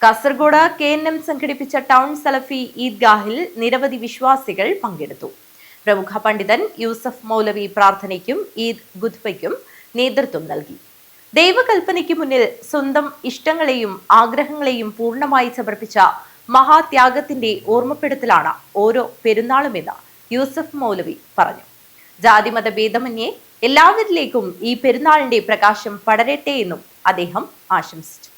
Kasaragod KNM സംഘടിപ്പിച്ച town സലഫി ഈദ്ഗാഹിൽ നിരവധി വിശ്വാസികൾ പങ്കെടുത്തു. പ്രമുഖ പണ്ഡിതൻ യൂസഫ് മൗലവി പ്രാർത്ഥനയ്ക്കും ഈദ് ഖുത്ബയ്ക്കും നേതൃത്വം നൽകി. ദൈവകൽപ്പനയ്ക്ക് മുന്നിൽ സ്വന്തം ഇഷ്ടങ്ങളെയും ആഗ്രഹങ്ങളെയും പൂർണ്ണമായി സമർപ്പിച്ച മഹാത്യാഗത്തിന്റെ ഓർമ്മപ്പെടുത്തലാണ് ഓരോ പെരുന്നാളുമെന്ന് യൂസഫ് മൗലവി പറഞ്ഞു. ജാതിമത ഭേദമന്യേ എല്ലാവരിലേക്കും ഈ പെരുന്നാളിന്റെ പ്രകാശം പടരട്ടെ എന്നും അദ്ദേഹം ആശംസിച്ചു.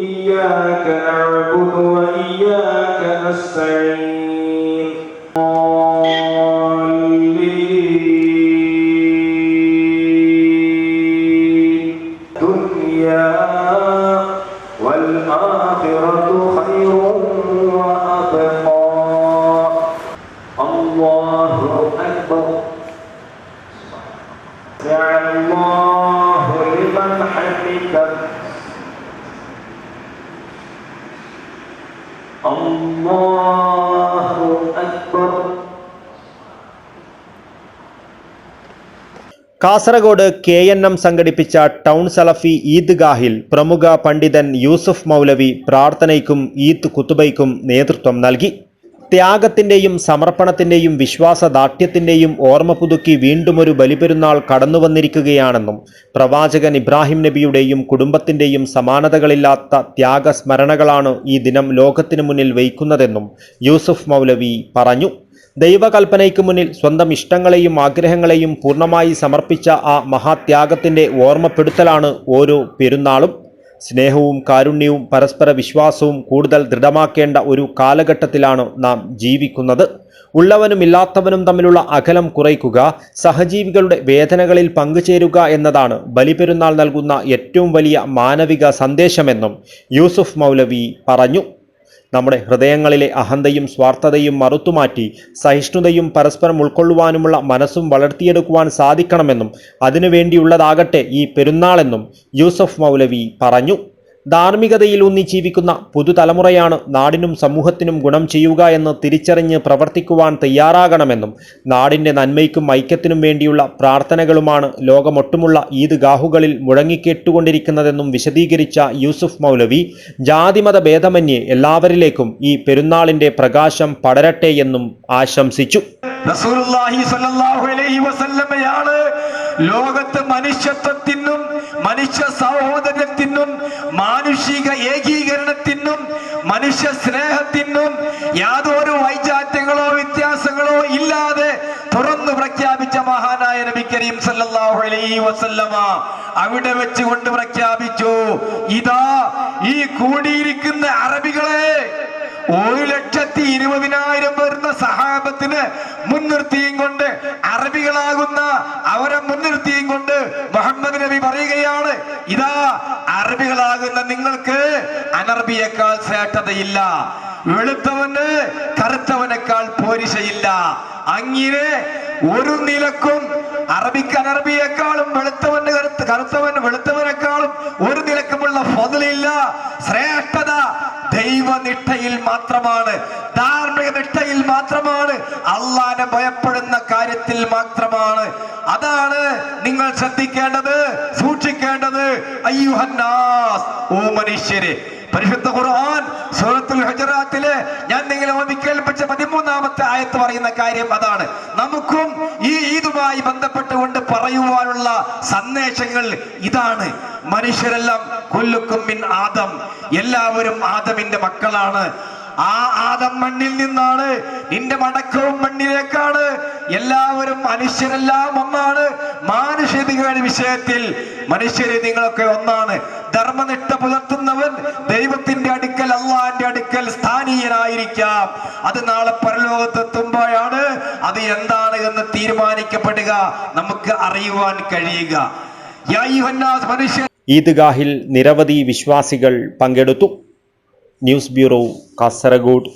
إياك نعبد وإياك نستعين الدنيا والآخرة خير وأبقى الله أكبر سمع الله لمن حمده അല്ലാഹു അക്ബർ. കാസർഗോഡ് KNM സംഘടിപ്പിച്ച ടൗൺ സലഫി ഈദ്ഗാഹിൽ പ്രമുഖ പണ്ഡിതൻ യൂസഫ് മൗലവി പ്രാർത്ഥനയ്ക്കും ഈദ് ഖുത്ബയ്ക്കും നേതൃത്വം നൽകി. ത്യാഗത്തിൻ്റെയും സമർപ്പണത്തിൻ്റെയും വിശ്വാസദാർഢ്യത്തിൻ്റെയും ഓർമ്മ പുതുക്കി വീണ്ടുമൊരു ബലിപെരുന്നാൾ കടന്നുവന്നിരിക്കുകയാണെന്നും പ്രവാചകൻ ഇബ്രാഹിം നബിയുടെയും കുടുംബത്തിൻ്റെയും സമാനതകളില്ലാത്ത ത്യാഗസ്മരണകളാണ് ഈ ദിനം ലോകത്തിനു മുന്നിൽ വയ്ക്കുന്നതെന്നും യൂസഫ് മൗലവി പറഞ്ഞു. ദൈവകൽപ്പനയ്ക്ക് മുന്നിൽ സ്വന്തം ഇഷ്ടങ്ങളെയും ആഗ്രഹങ്ങളെയും പൂർണ്ണമായി സമർപ്പിച്ച ആ മഹാത്യാഗത്തിൻ്റെ ഓർമ്മപ്പെടുത്തലാണ് ഓരോ പെരുന്നാളും. സ്നേഹവും കാരുണ്യവും പരസ്പര വിശ്വാസവും കൂടുതൽ ദൃഢമാക്കേണ്ട ഒരു കാലഘട്ടത്തിലാണ് നാം ജീവിക്കുന്നത്. ഉള്ളവനും ഇല്ലാത്തവനും തമ്മിലുള്ള അകലം കുറയ്ക്കുക, സഹജീവികളുടെ വേദനകളിൽ പങ്കുചേരുക എന്നതാണ് ബലിപെരുന്നാൾ നൽകുന്ന ഏറ്റവും വലിയ മാനവിക സന്ദേശമെന്നും യൂസുഫ് മൗലവി പറഞ്ഞു. നമ്മുടെ ഹൃദയങ്ങളിലെ അഹന്തയും സ്വാർത്ഥതയും മറുത്തുമാറ്റി സഹിഷ്ണുതയും പരസ്പരം ഉൾക്കൊള്ളുവാനുമുള്ള മനസ്സും വളർത്തിയെടുക്കുവാൻ സാധിക്കണമെന്നും അതിനുവേണ്ടിയുള്ളതാകട്ടെ ഈ പെരുന്നാളെന്നും യൂസഫ് മൗലവി പറഞ്ഞു. ധാർമ്മികതയിലൂന്നി ജീവിക്കുന്ന പുതുതലമുറയാണ് നാടിനും സമൂഹത്തിനും ഗുണം ചെയ്യുക എന്ന് തിരിച്ചറിഞ്ഞ് പ്രവർത്തിക്കുവാൻ തയ്യാറാകണമെന്നും നാടിൻ്റെ നന്മയ്ക്കും ഐക്യത്തിനും വേണ്ടിയുള്ള പ്രാർത്ഥനകളുമാണ് ലോകമൊട്ടുമുള്ള ഈദ്ഗാഹുകളിൽ മുഴങ്ങിക്കേട്ടുകൊണ്ടിരിക്കുന്നതെന്നും വിശദീകരിച്ച യൂസുഫ് മൗലവി ജാതിമത ഭേദമന്യേ എല്ലാവരിലേക്കും ഈ പെരുന്നാളിൻ്റെ പ്രകാശം പടരട്ടെ എന്നും ആശംസിച്ചു. റസൂലുള്ളാഹി സ്വല്ലല്ലാഹു അലൈഹി വസല്ലമയാണ് ലോകത്ത് മനുഷ്യത്വത്തിനും മനുഷ്യ സഹോദരത്തിനും മാനുഷിക ഏകീകരണത്തിനും മനുഷ്യ സ്നേഹത്തിനും യാതൊരു വൈജാത്യങ്ങളോ വ്യത്യാസങ്ങളോ ഇല്ലാതെ തുറന്നു പ്രഖ്യാപിച്ച മഹാനായ നബി കരീം സല്ലല്ലാഹു അലൈഹി വസല്ലമ അവിടെ വെച്ചുകൊണ്ട് പ്രഖ്യാപിച്ചു, ഇതാ ഈ കൂടിയിരിക്കുന്ന അറബികളെ 1,20,000 വരുന്ന സഹാബത്തിന് മുൻനിർത്തിയും കൊണ്ട് അറബികളാകുന്ന അവരെ മുൻനിർത്തിയും കൊണ്ട് മുഹമ്മദ് നബി പറയുകയാണ്, ഇതാ അറബികളാകുന്ന നിങ്ങൾക്ക് അനർബിയേക്കാൾ ശ്രേഷ്ഠതയില്ല, വെളുത്തവന് കറുത്തവനേക്കാൾ പോരിശയില്ല. അങ്ങനെ ഒരു നിലക്കും അറബിക്ക് അനർബിയേക്കാളും കറുത്തവൻ വെളുത്തവനേക്കാളും ഒരു നിലക്കുമുള്ള ഫضലില്ല. ശ്രേഷ്ഠത ദൈവനിഷ്ഠയിൽ മാത്രമാണ്, ധാർമ്മിക നിഷ്ഠയിൽ മാത്രമാണ്, അള്ളാനെ ഭയപ്പെടുന്ന കാര്യത്തിൽ മാത്രമാണ്. അതാണ് നിങ്ങൾ ശ്രദ്ധിക്കേണ്ടത്, സൂക്ഷിക്കേണ്ടത്. അയ്യുഹന്നാസ്, ഓ മനുഷ്യരെ. പരിശുദ്ധ ഖുർആൻ സൂറത്തുൽ ഹുജറാത്തിലെ ഞാൻ നിങ്ങളെ ഓതി കേൾപ്പിച്ച 13ാമത്തെ ആയത്ത് പറയുന്ന കാര്യം അതാണ്. നമുക്കും ഈ ഈദുമായി ബന്ധപ്പെട്ടുകൊണ്ട് പറയുവാനുള്ള സന്ദേശങ്ങൾ ഇതാണ്. മനുഷ്യരെല്ലാം കുല്ലുക്കും മിൻ ആദം, എല്ലാവരും ആദമിന്റെ മക്കളാണ്. ആ ആദം മണ്ണിൽ നിന്നാണ്, നിന്റെ മടക്കവും മണ്ണിലേക്കാണ്. എല്ലാവരും മനുഷ്യരെല്ലാം ഒന്നാണ്. മാനുഷികയുടെ വിഷയത്തിൽ മനുഷ്യരെ നിങ്ങളൊക്കെ ഒന്നാണ്. ധർമ്മനിഷ്ഠ പുലർത്തുന്നവൻ ദൈവത്തിന്റെ അടുക്കൽ, അള്ളാന്റെ അടുക്കൽ സ്ഥാനീയനായിരിക്കാം. അത് നാളെ പരലോകത്തെത്തുമ്പോഴാണ് അത് എന്താണ് എന്ന് തീരുമാനിക്കപ്പെടുക, നമുക്ക് അറിയുവാൻ കഴിയുക. ഈദ്ഗാഹിൽ നിരവധി വിശ്വാസികൾ പങ്കെടുത്തു. News bureau, Kasaragod.